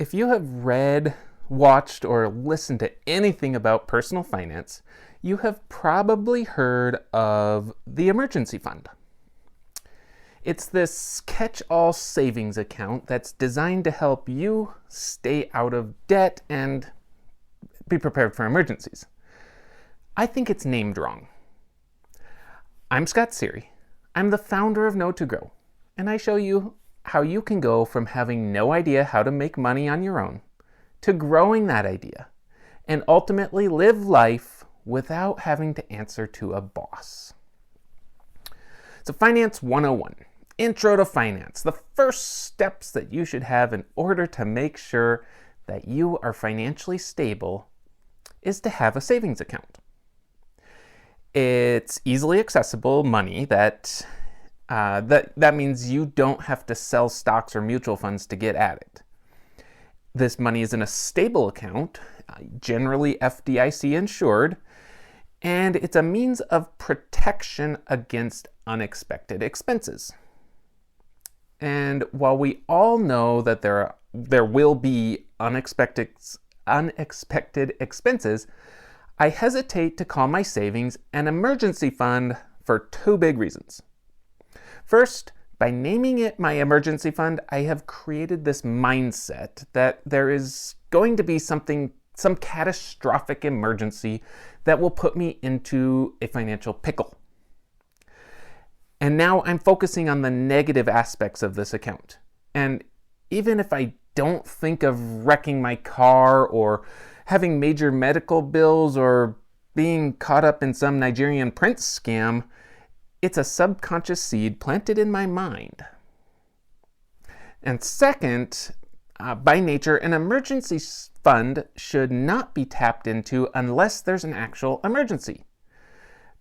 If you have read, watched, or listened to anything about personal finance, you have probably heard of the emergency fund. It's this catch-all savings account that's designed to help you stay out of debt and be prepared for emergencies. I think it's named wrong. I'm Scott Sery. I'm the founder of Know to Grow, and I show you how you can go from having no idea how to make money on your own to growing that idea and ultimately live life without having to answer to a boss. So Finance 101, Intro to Finance, the first steps that you should have in order to make sure that you are financially stable is to have a savings account. It's easily accessible money that means you don't have to sell stocks or mutual funds to get at it. This money is in a stable account, generally FDIC insured, and it's a means of protection against unexpected expenses. And while we all know that there will be unexpected expenses, I hesitate to call my savings an emergency fund for two big reasons. First, by naming it my emergency fund, I have created this mindset that there is going to be some catastrophic emergency that will put me into a financial pickle. And now I'm focusing on the negative aspects of this account. And even if I don't think of wrecking my car or having major medical bills or being caught up in some Nigerian prince scam, it's a subconscious seed planted in my mind. And second, by nature, an emergency fund should not be tapped into unless there's an actual emergency.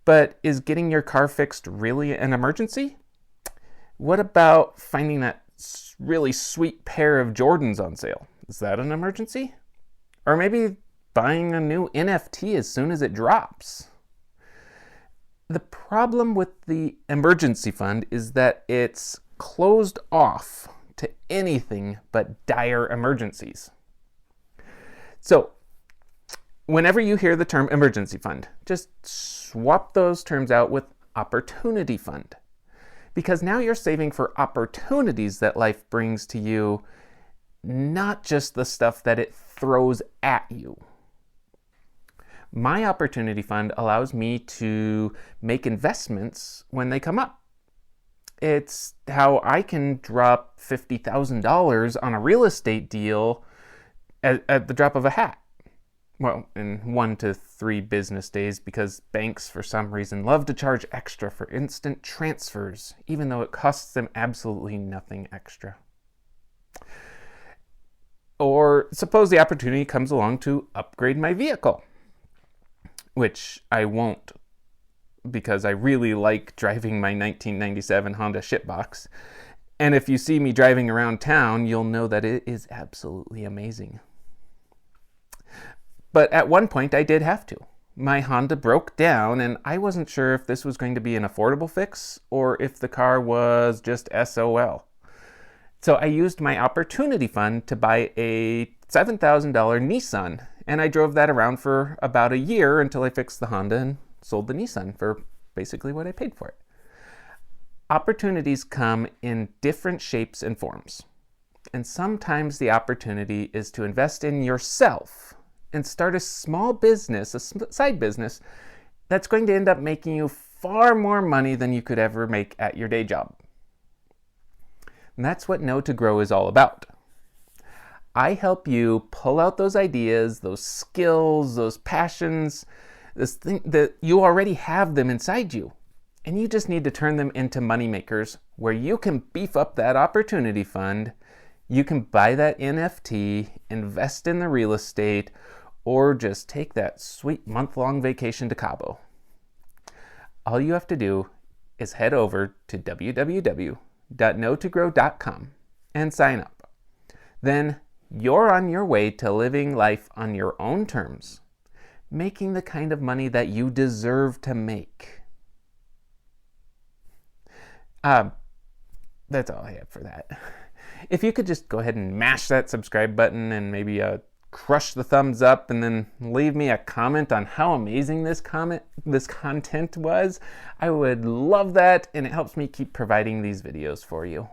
But is getting your car fixed really an emergency? What about finding that really sweet pair of Jordans on sale? Is that an emergency? Or maybe buying a new NFT as soon as it drops? The problem with the emergency fund is that it's closed off to anything but dire emergencies. So, whenever you hear the term emergency fund, just swap those terms out with opportunity fund. Because now you're saving for opportunities that life brings to you, not just the stuff that it throws at you. My opportunity fund allows me to make investments when they come up. It's how I can drop $50,000 on a real estate deal at the drop of a hat. Well, in 1 to 3 business days, because banks, for some reason, love to charge extra for instant transfers, even though it costs them absolutely nothing extra. Or suppose the opportunity comes along to upgrade my vehicle, which I won't, because I really like driving my 1997 Honda Shitbox. And if you see me driving around town, you'll know that it is absolutely amazing. But at one point, I did have to. My Honda broke down, and I wasn't sure if this was going to be an affordable fix or if the car was just SOL. So I used my opportunity fund to buy a $7,000 Nissan, and I drove that around for about a year until I fixed the Honda and sold the Nissan for basically what I paid for it. Opportunities come in different shapes and forms. And sometimes the opportunity is to invest in yourself and start a small business, a side business, that's going to end up making you far more money than you could ever make at your day job. And that's what Know to Grow is all about. I help you pull out those ideas, those skills, those passions, this thing that you already have them inside you. And you just need to turn them into money makers where you can beef up that opportunity fund, you can buy that NFT, invest in the real estate, or just take that sweet month-long vacation to Cabo. All you have to do is head over to www.knowtogrow.com and sign up. Then you're on your way to living life on your own terms, making the kind of money that you deserve to make. That's all I have for that. If you could just go ahead and mash that subscribe button and maybe crush the thumbs up and then leave me a comment on how amazing this content was, I would love that, and it helps me keep providing these videos for you.